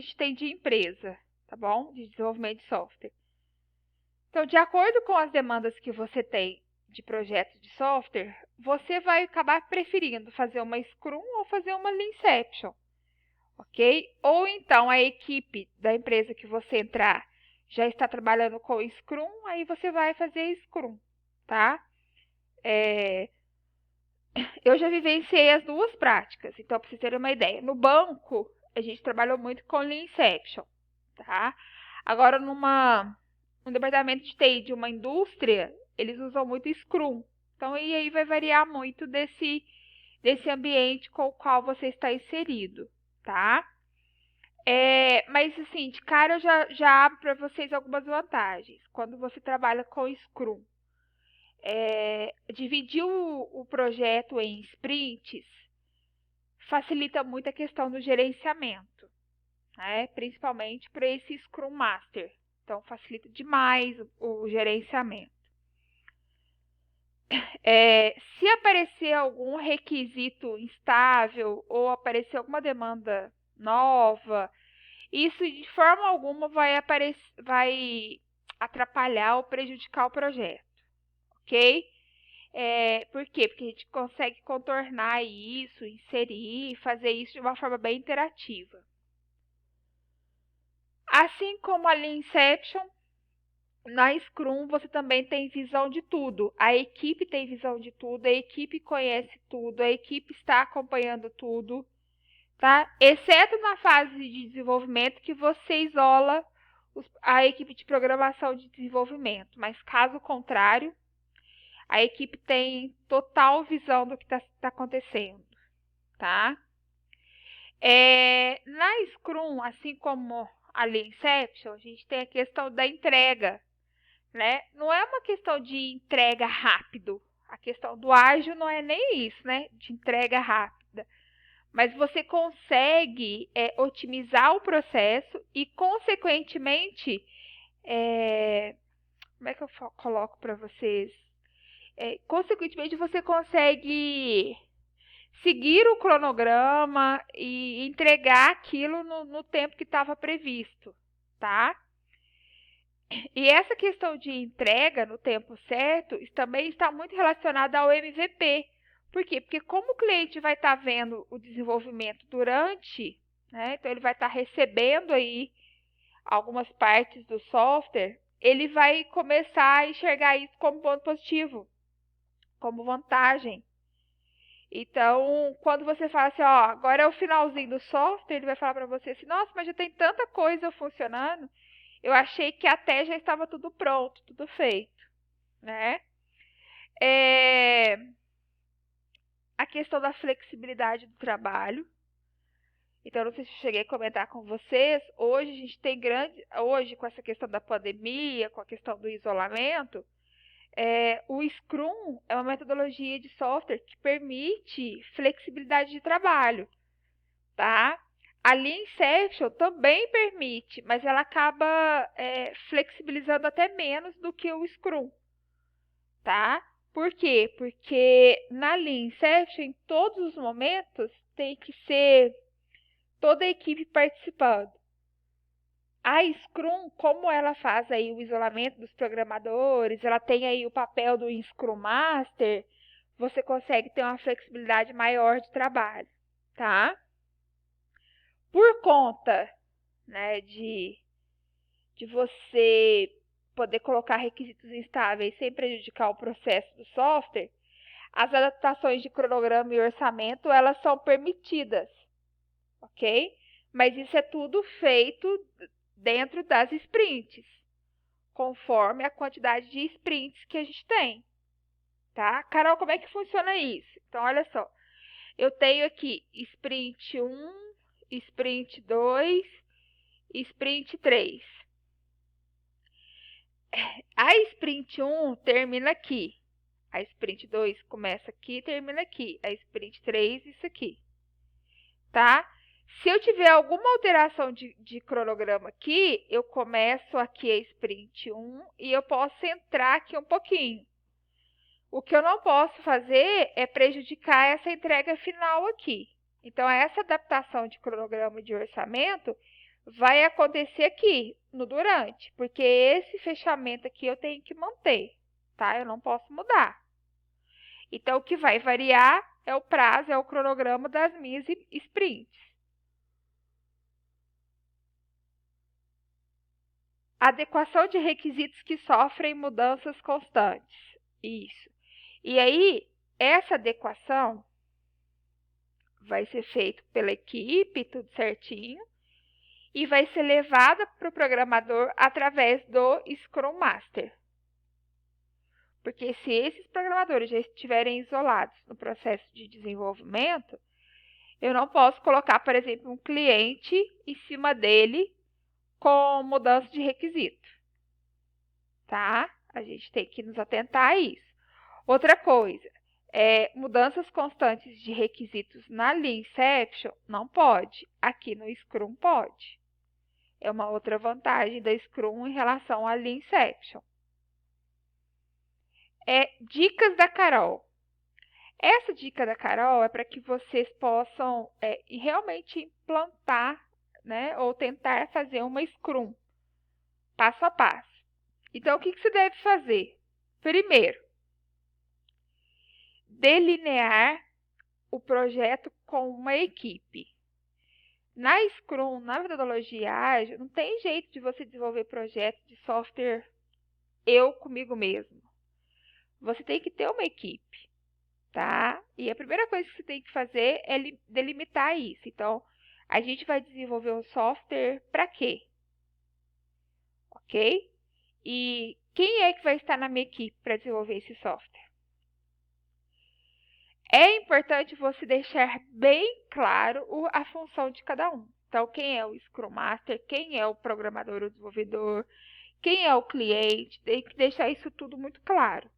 gente tem de empresa, tá bom? De desenvolvimento de software. Então, de acordo com as demandas que você tem de projetos de software, você vai acabar preferindo fazer uma Scrum ou fazer uma Leanception, ok? Ou então a equipe da empresa que você entrar já está trabalhando com Scrum, aí você vai fazer Scrum, tá? Eu já vivenciei as duas práticas, então para vocês terem uma ideia. No banco, a gente trabalhou muito com Leanception, tá? Agora, no departamento de TI de uma indústria, eles usam muito Scrum. Então, e aí vai variar muito desse ambiente com o qual você está inserido, tá? Mas assim, de cara eu já abro para vocês algumas vantagens. Quando você trabalha com Scrum, dividir o projeto em sprints facilita muito a questão do gerenciamento, né? Principalmente para esse Scrum Master. Então, facilita demais o gerenciamento. Se aparecer algum requisito instável ou aparecer alguma demanda nova, isso de forma alguma vai atrapalhar ou prejudicar o projeto, ok? Por quê? Porque a gente consegue contornar isso, inserir, fazer isso de uma forma bem interativa. Assim como a Leanception, na Scrum você também tem visão de tudo. A equipe tem visão de tudo, a equipe conhece tudo, a equipe está acompanhando tudo, tá? Exceto na fase de desenvolvimento que você isola a equipe de programação de desenvolvimento. Mas caso contrário, a equipe tem total visão do que está acontecendo, tá? Na Scrum, assim como a Leanception, a gente tem a questão da entrega, né? Não é uma questão de entrega rápido. A questão do ágil não é nem isso, né? De entrega rápida. Mas você consegue otimizar o processo e, consequentemente, como é que eu coloco para vocês? Consequentemente, você consegue seguir o cronograma e entregar aquilo no tempo que estava previsto, tá? E essa questão de entrega no tempo certo também está muito relacionada ao MVP. Por quê? Porque como o cliente vai estar vendo o desenvolvimento durante, né, então ele vai estar recebendo aí algumas partes do software, ele vai começar a enxergar isso como ponto positivo, como vantagem. Então, quando você fala assim, ó, agora é o finalzinho do software, ele vai falar para você assim, nossa, mas já tem tanta coisa funcionando, eu achei que até já estava tudo pronto, tudo feito, né? A questão da flexibilidade do trabalho. Então, não sei se eu cheguei a comentar com vocês, hoje a gente tem hoje com essa questão da pandemia, com a questão do isolamento, o Scrum é uma metodologia de software que permite flexibilidade de trabalho, tá? A Leanception também permite, mas ela acaba flexibilizando até menos do que o Scrum, tá? Por quê? Porque na Leanception, em todos os momentos, tem que ser toda a equipe participando. A Scrum, como ela faz aí o isolamento dos programadores, ela tem aí o papel do Scrum Master, você consegue ter uma flexibilidade maior de trabalho, tá? Por conta, né, de você poder colocar requisitos instáveis sem prejudicar o processo do software, as adaptações de cronograma e orçamento, elas são permitidas, ok? Mas isso é tudo feito dentro das sprints, conforme a quantidade de sprints que a gente tem, tá? Carol, como é que funciona isso? Então, olha só, eu tenho aqui sprint 1, sprint 2, sprint 3. A sprint 1 termina aqui. A sprint 2 começa aqui e termina aqui. A sprint 3, isso aqui. Tá? Se eu tiver alguma alteração de cronograma aqui, eu começo aqui a sprint 1 e eu posso entrar aqui um pouquinho. O que eu não posso fazer é prejudicar essa entrega final aqui. Então, essa adaptação de cronograma e de orçamento vai acontecer aqui, no durante, porque esse fechamento aqui eu tenho que manter, tá? Eu não posso mudar. Então, o que vai variar é o prazo, é o cronograma das minhas sprints. Adequação de requisitos que sofrem mudanças constantes. Isso. E aí, essa adequação vai ser feita pela equipe, tudo certinho, e vai ser levada para o programador através do Scrum Master. Porque se esses programadores já estiverem isolados no processo de desenvolvimento, eu não posso colocar, por exemplo, um cliente em cima dele com mudança de requisito. Tá? A gente tem que nos atentar a isso. Outra coisa, mudanças constantes de requisitos na Lean Inception não pode. Aqui no Scrum pode. É uma outra vantagem da Scrum em relação à Lean Inception. Dicas da Carol. Essa dica da Carol é para que vocês possam realmente implantar, né, ou tentar fazer uma Scrum, passo a passo. Então, o que você deve fazer? Primeiro, delinear o projeto com uma equipe. Na Scrum, na metodologia ágil, não tem jeito de você desenvolver projeto de software eu comigo mesmo. Você tem que ter uma equipe, tá? E a primeira coisa que você tem que fazer é delimitar isso. Então, a gente vai desenvolver um software para quê? Ok? E quem é que vai estar na minha equipe para desenvolver esse software? É importante você deixar bem claro a função de cada um. Então, quem é o Scrum Master, quem é o programador ou desenvolvedor, quem é o cliente, tem que deixar isso tudo muito claro.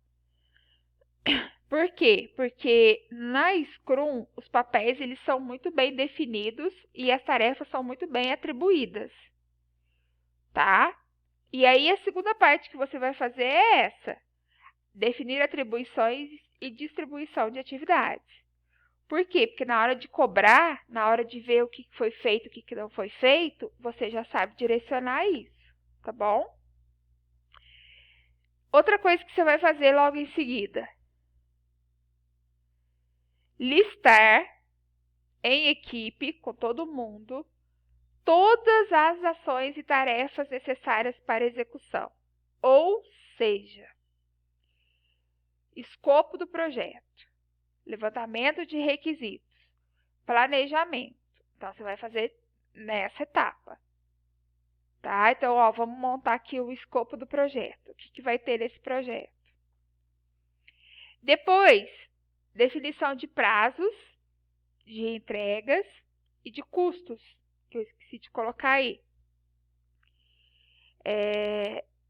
Por quê? Porque na Scrum, os papéis eles são muito bem definidos e as tarefas são muito bem atribuídas, tá? E aí, a segunda parte que você vai fazer é essa. Definir atribuições e distribuição de atividades. Por quê? Porque na hora de cobrar, na hora de ver o que foi feito e o que não foi feito, você já sabe direcionar isso, tá bom? Outra coisa que você vai fazer logo em seguida. Listar em equipe, com todo mundo, todas as ações e tarefas necessárias para execução. Ou seja, escopo do projeto, levantamento de requisitos, planejamento. Então, você vai fazer nessa etapa. Tá? Então, vamos montar aqui o escopo do projeto. O que vai ter nesse projeto? Depois, definição de prazos, de entregas e de custos, que eu esqueci de colocar aí.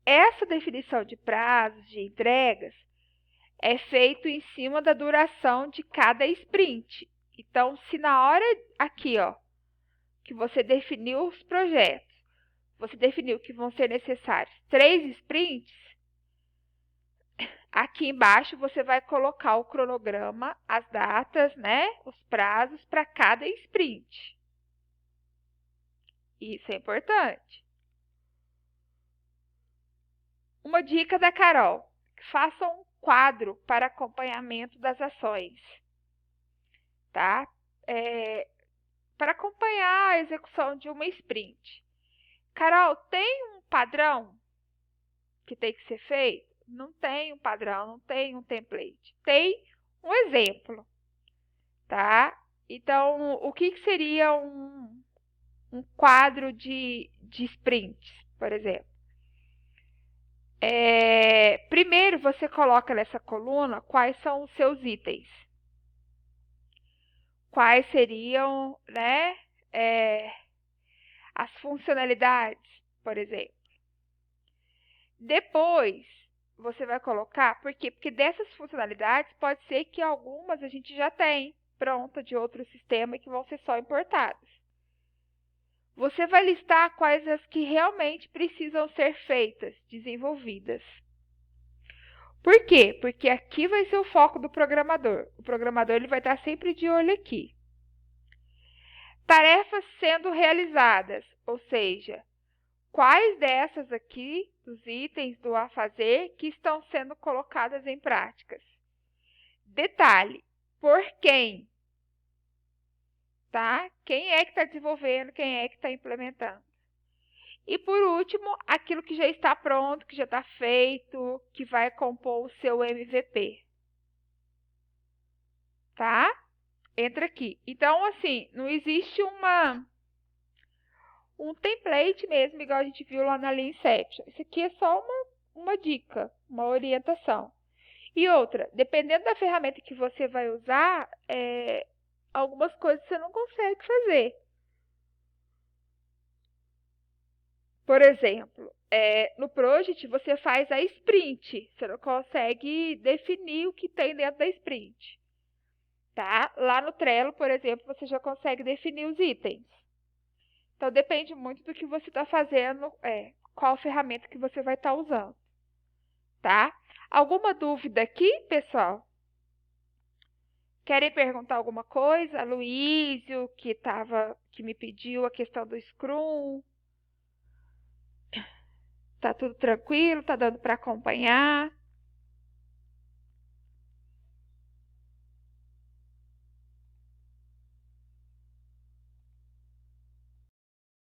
Essa definição de prazos, de entregas, é feito em cima da duração de cada sprint. Então, se na hora aqui, que você definiu os projetos, você definiu que vão ser necessários 3 sprints, aqui embaixo você vai colocar o cronograma, as datas, né, os prazos para cada sprint. Isso é importante. Uma dica da Carol: faça um quadro para acompanhamento das ações, tá? Para acompanhar a execução de uma sprint. Carol, tem um padrão que tem que ser feito? Não tem um padrão, não tem um template. Tem um exemplo, tá? Então, o que seria um quadro de sprints, por exemplo? Primeiro, você coloca nessa coluna quais são os seus itens. Quais seriam, né, as funcionalidades, por exemplo. Depois, você vai colocar, por quê? Porque dessas funcionalidades, pode ser que algumas a gente já tem pronta de outro sistema e que vão ser só importadas. Você vai listar quais as que realmente precisam ser feitas, desenvolvidas. Por quê? Porque aqui vai ser o foco do programador. O programador ele vai estar sempre de olho aqui. Tarefas sendo realizadas. Ou seja, quais dessas aqui, dos itens do a fazer, que estão sendo colocadas em práticas? Detalhe, por quem? Tá? Quem é que está desenvolvendo, quem é que está implementando? E por último, aquilo que já está pronto, que já está feito, que vai compor o seu MVP. Tá? Entra aqui. Então, assim, não existe um template mesmo, igual a gente viu lá na linha Inception. Isso aqui é só uma dica, uma orientação. E outra, dependendo da ferramenta que você vai usar, algumas coisas você não consegue fazer. Por exemplo, no Project você faz a sprint, você não consegue definir o que tem dentro da sprint. Tá? Lá no Trello, por exemplo, você já consegue definir os itens. Então depende muito do que você está fazendo, qual ferramenta que você vai estar usando. Tá? Alguma dúvida aqui, pessoal? Querem perguntar alguma coisa? Luísio, que me pediu a questão do Scrum. Tá tudo tranquilo? Tá dando para acompanhar?